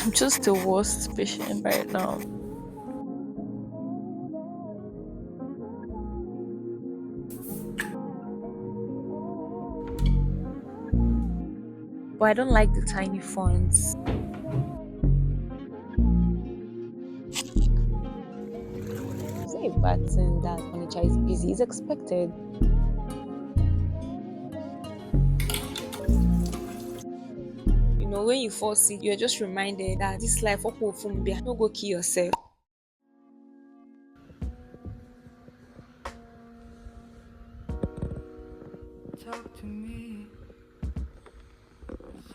I'm just the worst patient right now. But I don't like the tiny fonts. It's not a bad thing that furniture is busy. It's expected. When you fall sick, you're just reminded that this life, no go kill yourself. Talk to me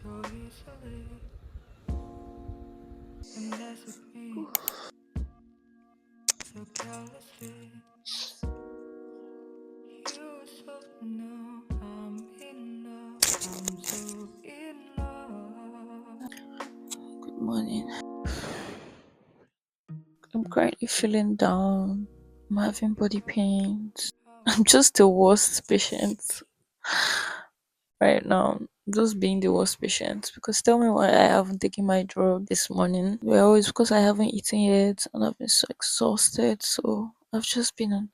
so easily and mess with me so carelessly. You should know I'm in love. I'm so in love. Good morning. I'm currently feeling down. I'm having body pains. I'm just the worst patient right now. Just being the worst patient. Because tell me why I haven't taken my drug this morning. Well, it's because I haven't eaten yet and I've been so exhausted. So I've just been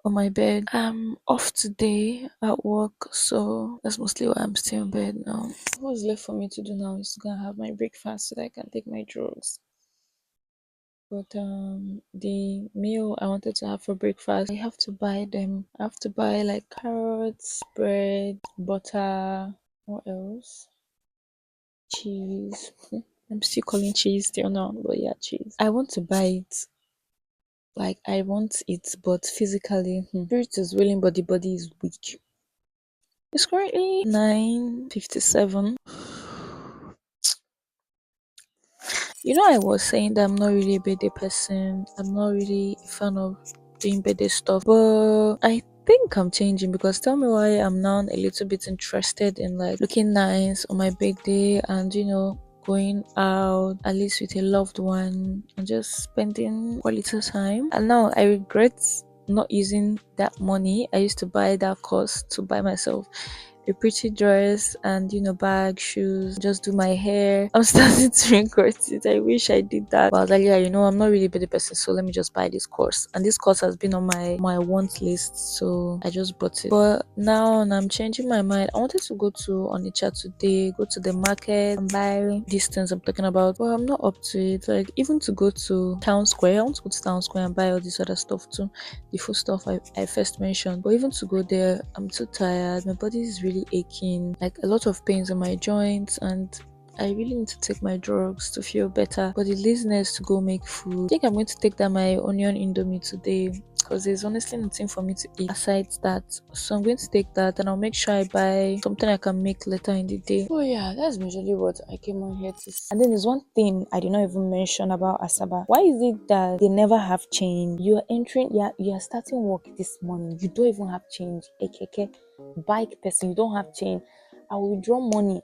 on my bed. I'm off today at work, so that's mostly why I'm still in bed now. What's left for me to do now is to go and have my breakfast so that I can take my drugs. But the meal I wanted to have for breakfast, I have to buy them. I have to buy like carrots, bread, butter, what else? Cheese. I'm still calling cheese till now, but yeah, cheese. I want to buy it. Like I want it, but physically, spirit is willing, but the body is weak. It's currently 9:57. I was saying that I'm not really a birthday person. I'm not really a fan of doing birthday stuff. But I think I'm changing because tell me why I'm now a little bit interested in like looking nice on my birthday and going out at least with a loved one and just spending quality time. And now I regret not using that money I used to buy that cost to buy myself a pretty dress and bag, shoes, just do my hair. I'm starting to regret it. I wish I did that. But earlier, I'm not really a the person, so let me just buy this course. And this course has been on my want list, so I just bought it. But now I'm changing my mind. I wanted to go to Onitsha today, go to the market and buy these things I'm talking about. But I'm not up to it. Like even to go to town square, I want to go to town square and buy all this other stuff too, the food stuff I first mentioned. But even to go there, I'm too tired. My body is really aching, like a lot of pains in my joints, and I really need to take my drugs to feel better. But the laziness to go make food. I think I'm going to take that my onion indomie today because there's honestly nothing for me to eat aside that. So I'm going to take that and I'll make sure I buy something I can make later in the day. Oh yeah, that's usually what I came on here to see. And then there's one thing I did not even mention about asaba. Why is it that they never have change? You are entering, you are starting work this morning. You don't even have change. AKK bike person, you don't have change. I will withdraw money.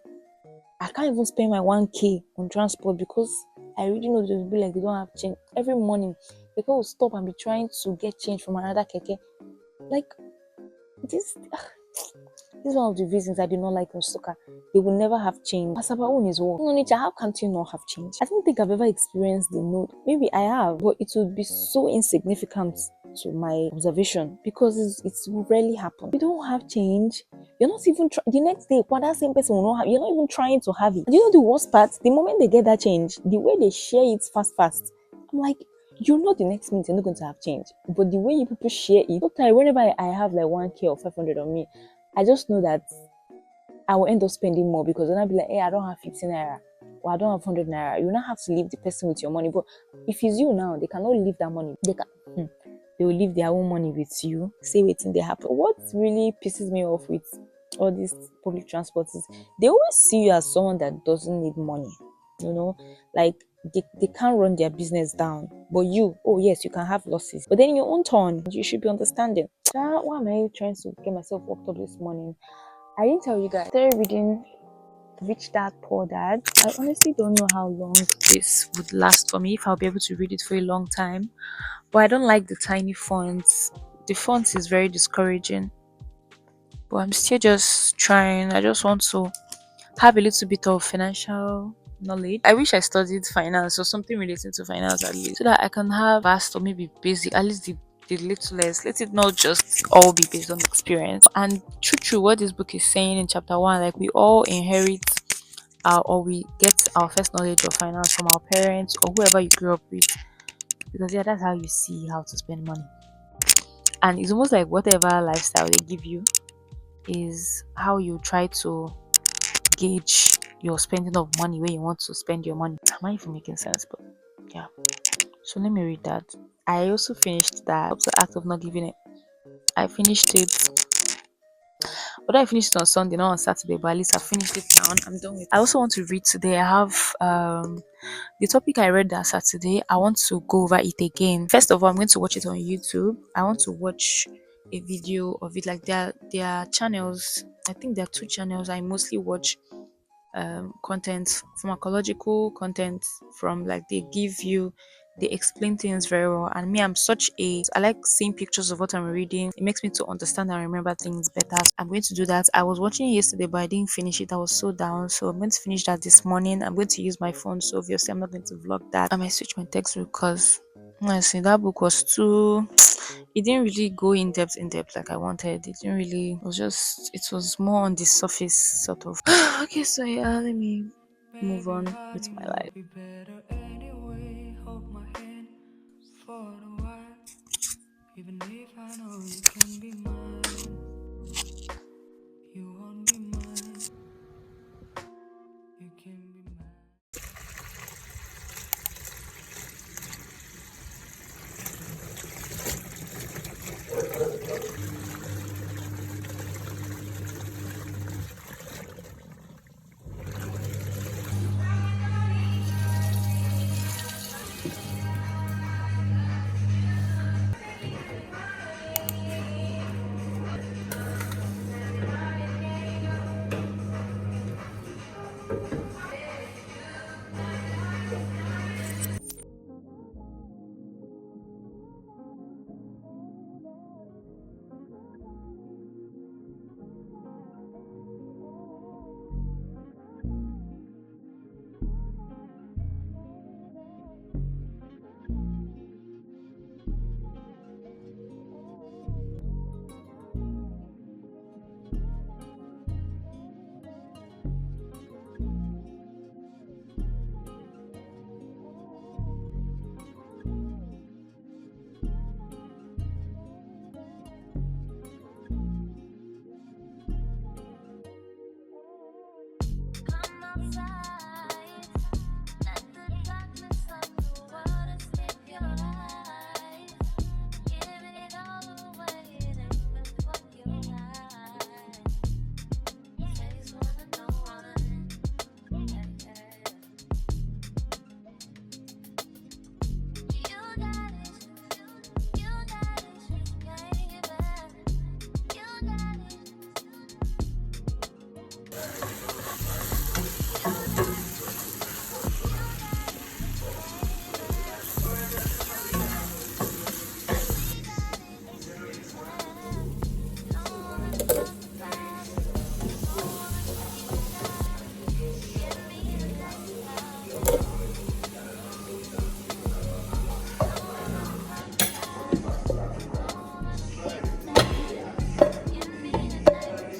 I can't even spend my 1k on transport because I really know they'll be like they don't have change. Every morning, they will stop and be trying to get change from another keke. Like this is one of the reasons I do not like Osaka. They will never have change. Asaba own is what? No, nature, how can't you not have change? I don't think I've ever experienced the note. Maybe I have, but it would be so insignificant to my observation because it's rarely happen. You don't have change. You're not even the next day. What that same person will not have. You're not even trying to have it. And you know the worst part? The moment they get that change, the way they share it fast. I'm like, you know the next minute you're not going to have change. But the way you people share it, sometimes whenever I have like 1k or 500 on me, I just know that I will end up spending more because then I'll be like, hey, I don't have 15 naira or I don't have 100 naira. You not have to leave the person with your money. But if it's you now, they cannot leave that money. They will leave their own money with you. Say waiting they happen. What really pisses me off with all these public transport is they always see you as someone that doesn't need money. Like they can't run their business down. But you, oh yes, you can have losses. But then in your own turn, you should be understanding. Why am I trying to get myself worked up this morning? I didn't tell you guys. I started reading Rich Dad Poor Dad. I honestly don't know how long this would last for me, if I'll be able to read it for a long time. But I don't like the tiny fonts. The font is very discouraging. But I'm still just trying. I just want to have a little bit of financial knowledge. I wish I studied finance or something relating to finance at least, so that I can have vast or maybe basic, at least the littlest. Let it not just all be based on experience. And true, what this book is saying in chapter one, like we all inherit or we get our first knowledge of finance from our parents or whoever you grew up with, because yeah, that's how you see how to spend money. And it's almost like whatever lifestyle they give you is how you try to gauge your spending of money, where you want to spend your money. Am I even making sense? But yeah. So let me read that. I also finished that the act of not giving it. I finished it, but I finished it on Sunday, not on Saturday, but at least I finished it now. I'm done with it. I also want to read today. I have the topic I read that Saturday. I want to go over it again. First of all, I'm going to watch it on YouTube. I want to watch a video of it. Like their channels. I think there are two channels I mostly watch content, pharmacological content, from like they give you, they explain things very well. And me, I'm such a, I like seeing pictures of what I'm reading. It makes me to understand and remember things better. So I'm going to do that. I was watching it yesterday, but I didn't finish it. I was so down, so I'm going to finish that this morning. I'm going to use my phone, so obviously I'm not going to vlog that. I might switch my textbook because I see that book was too, it didn't really go in depth like I wanted. It didn't really, it was just, it was more on the surface sort of. Okay, so yeah, let me move Baby, on with honey, my you'll life. be better anyway. Hold my hand for a while. Even if I know you can be mine, you won't be mine. You can be mine. Come outside, let the darkness of the world escape your eyes. Giving it all away, it ain't with what you like. Face wanna know what you got it, you got it, baby. You got it, don't wanna talk about it, don't wanna think about it. Give me the lifestyle.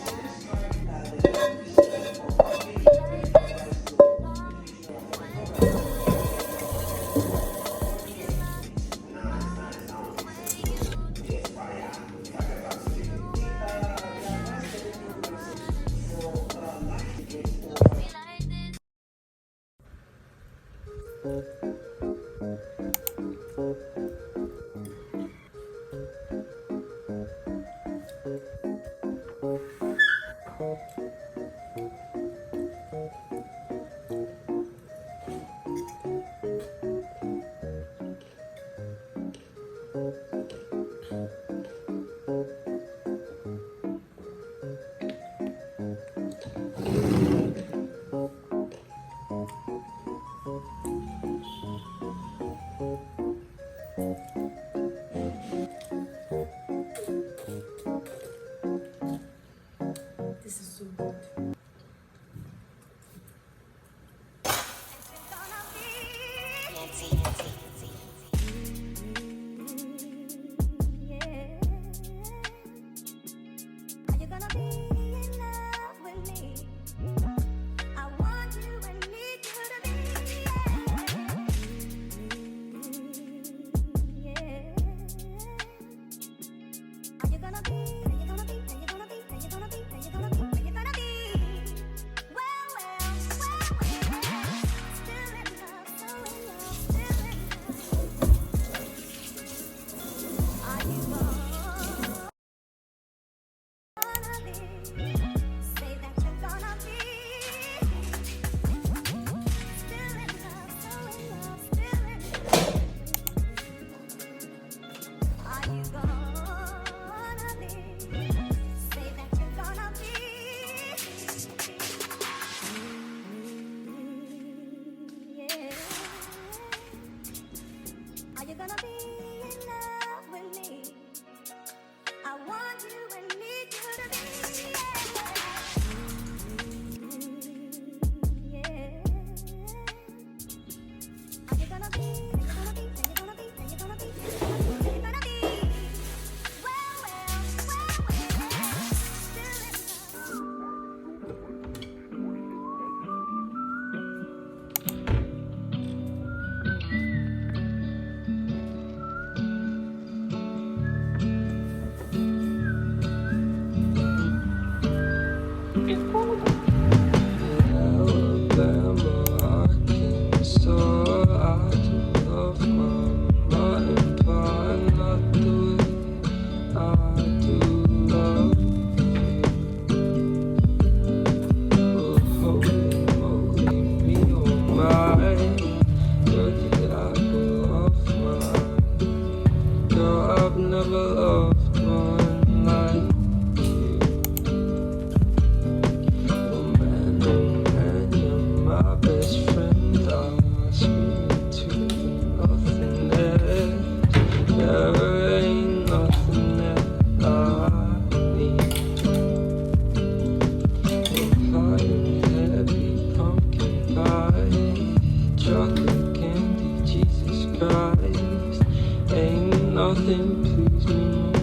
nothing please me more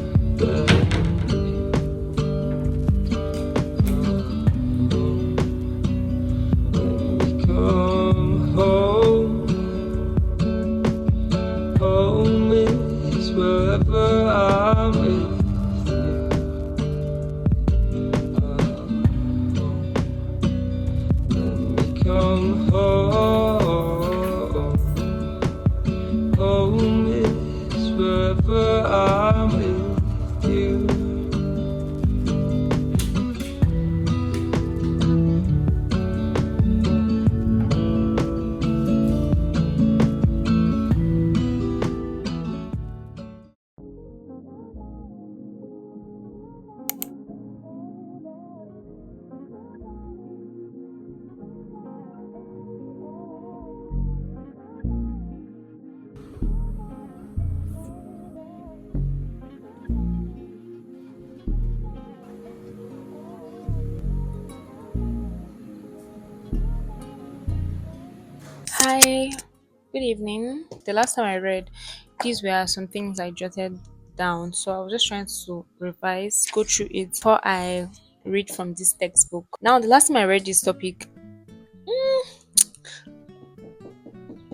when we come home. Home is wherever I'm with you. When we come home. Home is wherever I'm with you. Hi, good evening. The last time I read, these were some things I jotted down. So I was just trying to revise, go through it before I read from this textbook. Now, the last time I read this topic,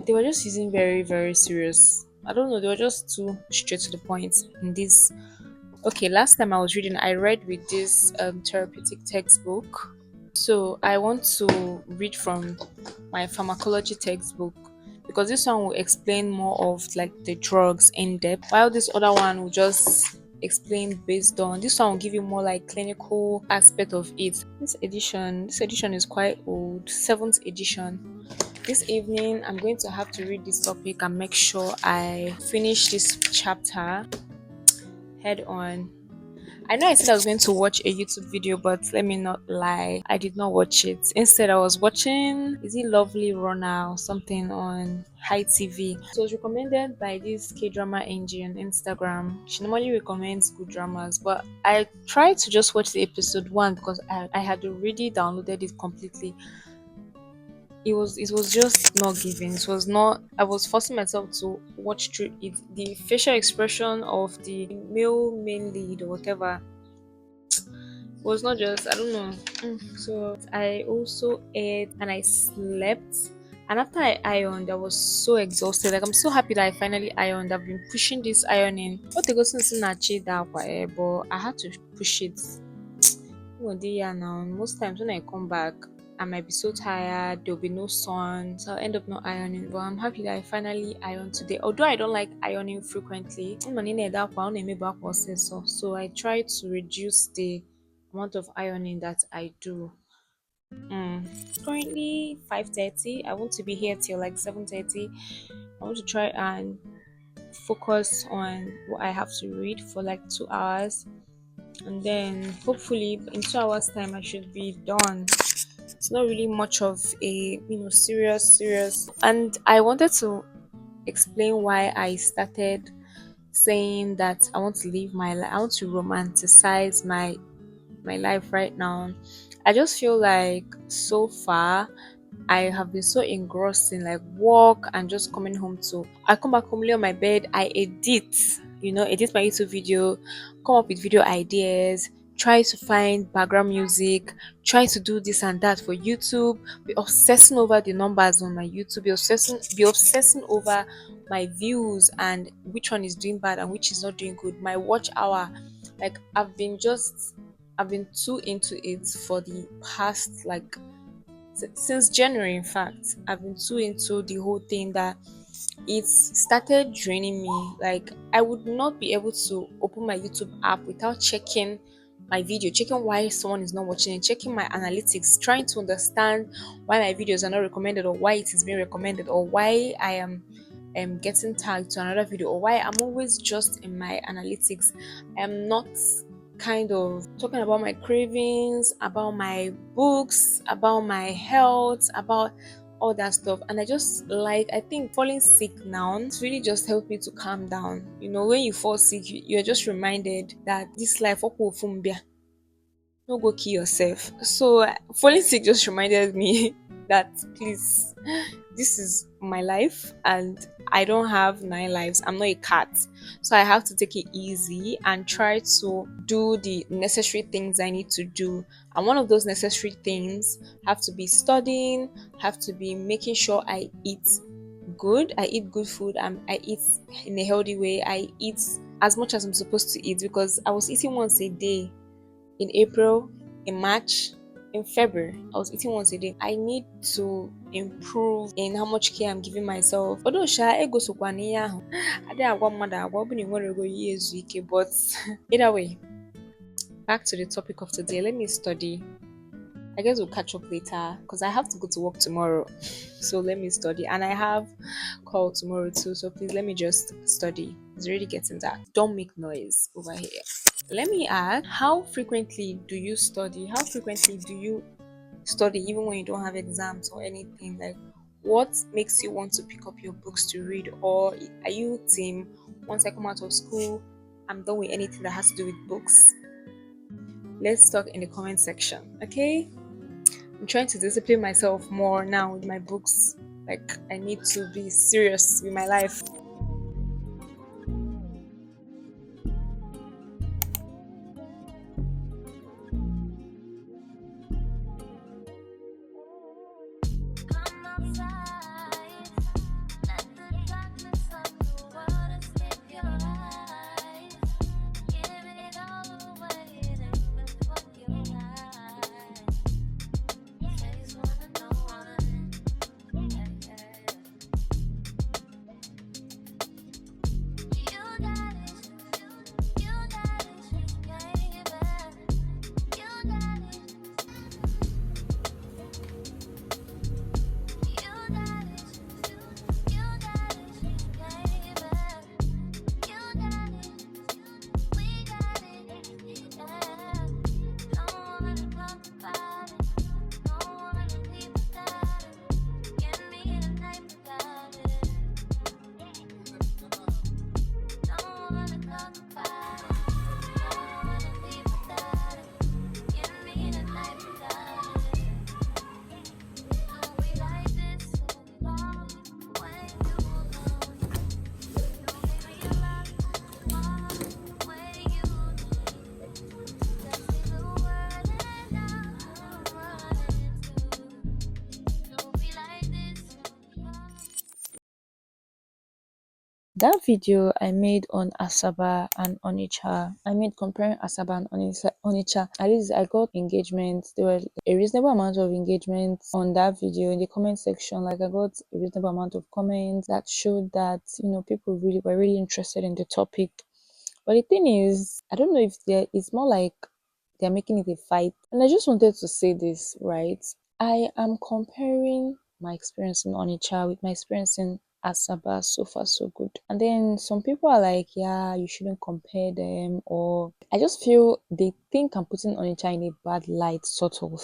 they were just using very, very serious. I don't know, they were just too straight to the point in this. Okay, last time I was reading, I read with this therapeutic textbook. So I want to read from my pharmacology textbook because this one will explain more of like the drugs in depth, while this other one will just explain based on this one will give you more like clinical aspect of it. This edition is quite old, seventh edition. This evening I'm going to have to read this topic and make sure I finish this chapter head on. I know I said I was going to watch a YouTube video, but let me not lie, I did not watch it. Instead, I was watching, is it Lovely Runner or something on High TV? So it was recommended by this K drama engine on Instagram. She normally recommends good dramas, but I tried to just watch the episode one because I had already downloaded it completely. It was just not giving. It was not. I was forcing myself to watch through it. The facial expression of the male main lead or whatever was not just, I don't know. So I also ate and I slept. And after I ironed, I was so exhausted. Like I'm so happy that I finally ironed. I've been pushing this ironing. What they go since that, but I had to push it. Oh dear now. Most times when I come back, I might be so tired, there'll be no sun, so I'll end up not ironing. But I'm happy that I finally ironed today. Although I don't like ironing frequently, so I try to reduce the amount of ironing that I do. Currently 5:30. I want to be here till like 7:30. I want to try and focus on what I have to read for like 2 hours, and then hopefully in 2 hours time I should be done. It's not really much of a serious, and I wanted to explain why I started saying that I want to live my life. I want to romanticize my life right now. I just feel like so far I have been so engrossed in like work and just coming home to. I come back home, lay on my bed, I edit, edit my YouTube video, come up with video ideas, try to find background music, try to do this and that for YouTube, be obsessing over the numbers on my YouTube, be obsessing over my views and which one is doing bad and which is not doing good. My watch hour, like I've been too into it for the past like since January. In fact, I've been too into the whole thing that it's started draining me. Like I would not be able to open my YouTube app without checking my video, checking why someone is not watching it, checking my analytics, trying to understand why my videos are not recommended or why it is being recommended or why I am getting tagged to another video or why I'm always just in my analytics. I'm not kind of talking about my cravings, about my books, about my health, about all that stuff. And I think falling sick now, it's really just helped me to calm down. When you fall sick, you're just reminded that this life, no go kill yourself. So falling sick just reminded me that, please. This is my life, and I don't have 9 lives. I'm not a cat. So I have to take it easy and try to do the necessary things I need to do. And one of those necessary things have to be studying, have to be making sure I eat good. I eat good food, and I eat in a healthy way. I eat as much as I'm supposed to eat, because I was eating once a day in April, in March, in February. I was eating once a day. I need to improve in how much care I'm giving myself. Although ego sokwa n'ihe ahụ, adịghị agwa mmadụ agwa, ọ bụ na ị nwere ego ya ezu ike, but either way, back to the topic of today. Let me study. I guess we'll catch up later because I have to go to work tomorrow. So let me study. And I have call tomorrow too. So please let me just study. It's already getting dark. Don't make noise over here. Let me ask, how frequently do you study? How frequently do you study even when you don't have exams or anything? Like, what makes you want to pick up your books to read? Or are you team, once I come out of school, I'm done with anything that has to do with books? Let's talk in the comment section, okay? I'm trying to discipline myself more now with my books. Like, I need to be serious with my life. Come outside, let the darkness of the world escape your eyes. Giving it all away, it ain't but what you like. Face one and no one. Yeah, yeah. You got it, you got it, baby. You got it, you got it, you got it, baby. You got it, we got it, yeah. Don't wanna talk about it, don't wanna leave without it. Give me the night without it. Don't wanna talk about it, don't wanna leave without it. Give me the night without it. Don't we like this so long when you were gone? Don't make me realize all when you leave. That's the word and I'm running to. Don't be like this so long. That video I made on Asaba and Onitsha, I made comparing Asaba and Onitsha. At least I got engagement. There were a reasonable amount of engagement on that video in the comment section. Like, I got a reasonable amount of comments that showed that, people really were really interested in the topic. But the thing is, I don't know if it's more like they're making it a fight. And I just wanted to say this, right? I am comparing my experience in Onitsha with my experience in Asaba. So far so good. And then some people are like, yeah, you shouldn't compare them, or I just feel they think I'm putting Onitsha in a bad light, sort of.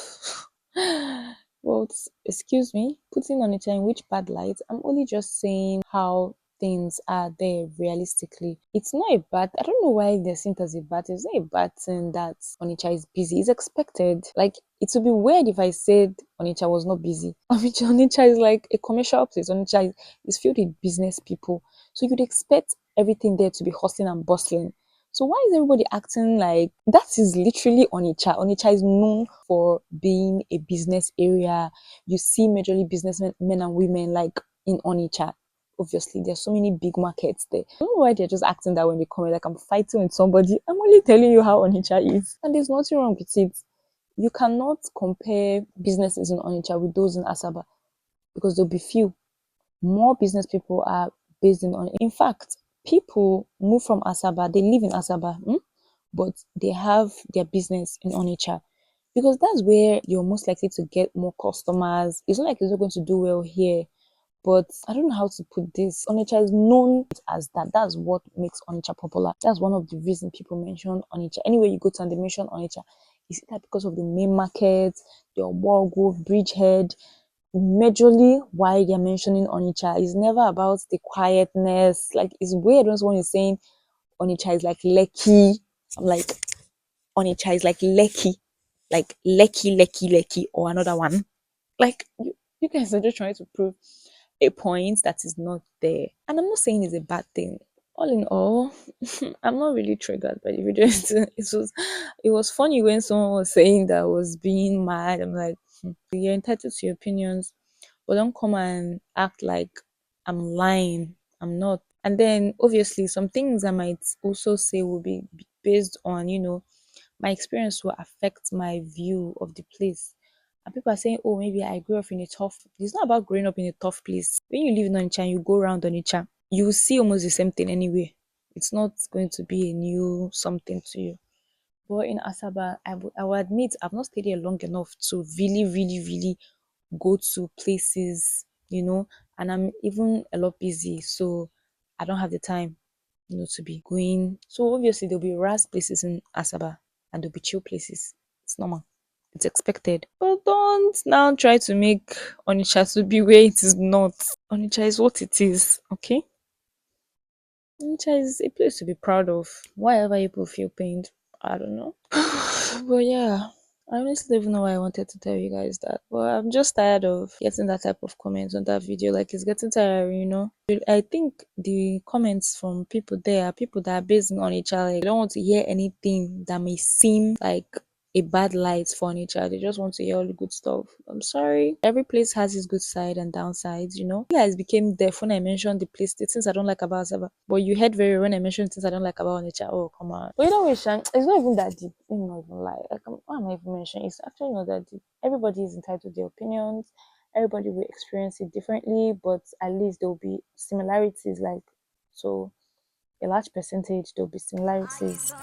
Well, excuse me, putting Onitsha in which bad light? I'm only just saying how things are there realistically. It's not a bad, I don't know why they're seen it as a bad thing. It's not a bad thing that Onitsha is busy. It's expected. Like, it would be weird if I said Onitsha was not busy. Onitsha is like a commercial place. Onitsha is filled with business people. So you'd expect everything there to be hustling and bustling. So why is everybody acting like that? Is literally Onitsha. Onitsha is known for being a business area. You see majorly businessmen, men and women, like in Onitsha. Obviously, there's so many big markets there. I don't know why they're just acting that when they come in, like I'm fighting with somebody. I'm only telling you how Onitsha is. And there's nothing wrong with it. You cannot compare businesses in Onitsha with those in Asaba because there'll be few. More business people are based in Onitsha. In fact, people move from Asaba, they live in Asaba, but they have their business in Onitsha because that's where you're most likely to get more customers. It's not like it's not going to do well here, but I don't know how to put this. Onitsha is known as that. That's what makes Onitsha popular. That's one of the reasons people mention Onitsha. Anywhere you go to and they mention Onitsha, is it that because of the main market, the Wall Grove, Bridgehead? Majorly why they're mentioning Onitsha is never about the quietness. Like, it's weird when someone is saying Onitsha is like Lekki. I'm like, Onitsha is like Lekki, or another one. Like, You guys are just trying to prove a point that is not there. And I'm not saying it's a bad thing. All in all, I'm not really triggered by the video. It was funny when someone was saying that I was being mad. I'm like, you're entitled to your opinions, but don't come and act like I'm lying. I'm not. And then obviously some things I might also say will be based on, my experience will affect my view of the place. And people are saying, oh, maybe I grew up in a tough. It's not about growing up in a tough place. When you live in Onitsha and you go around Onitsha, you will see almost the same thing anyway. It's not going to be a new something to you. But in Asaba, I will admit I've not stayed here long enough to really, really, really go to places, and I'm even a lot busy. So I don't have the time, to be going. So obviously there'll be ras places in Asaba and there'll be chill places. It's normal. It's expected. But don't now try to make Onitsha to be where it is not. Onitsha is what it is, okay? Onitsha is a place to be proud of. Whatever people feel pained, I don't know. But yeah, I honestly don't even know why I wanted to tell you guys that. But I'm just tired of getting that type of comments on that video. Like it's getting tiring. I think the comments from people there are people that are based on each other. They don't want to hear anything that may seem like a bad light for nature. They just want to hear all the good stuff. I'm sorry. Every place has its good side and downsides. You guys became deaf when I mentioned the place, the things I don't like about Sabah. But you heard very well when I mentioned things I don't like about nature. Oh, come on. But you know what, Shan? It's not even that deep. Let me not even lie. Like, why am I even mentioning? It's actually not that deep. Everybody is entitled to their opinions. Everybody will experience it differently, but at least there will be similarities. Like, so a large percentage, there will be similarities.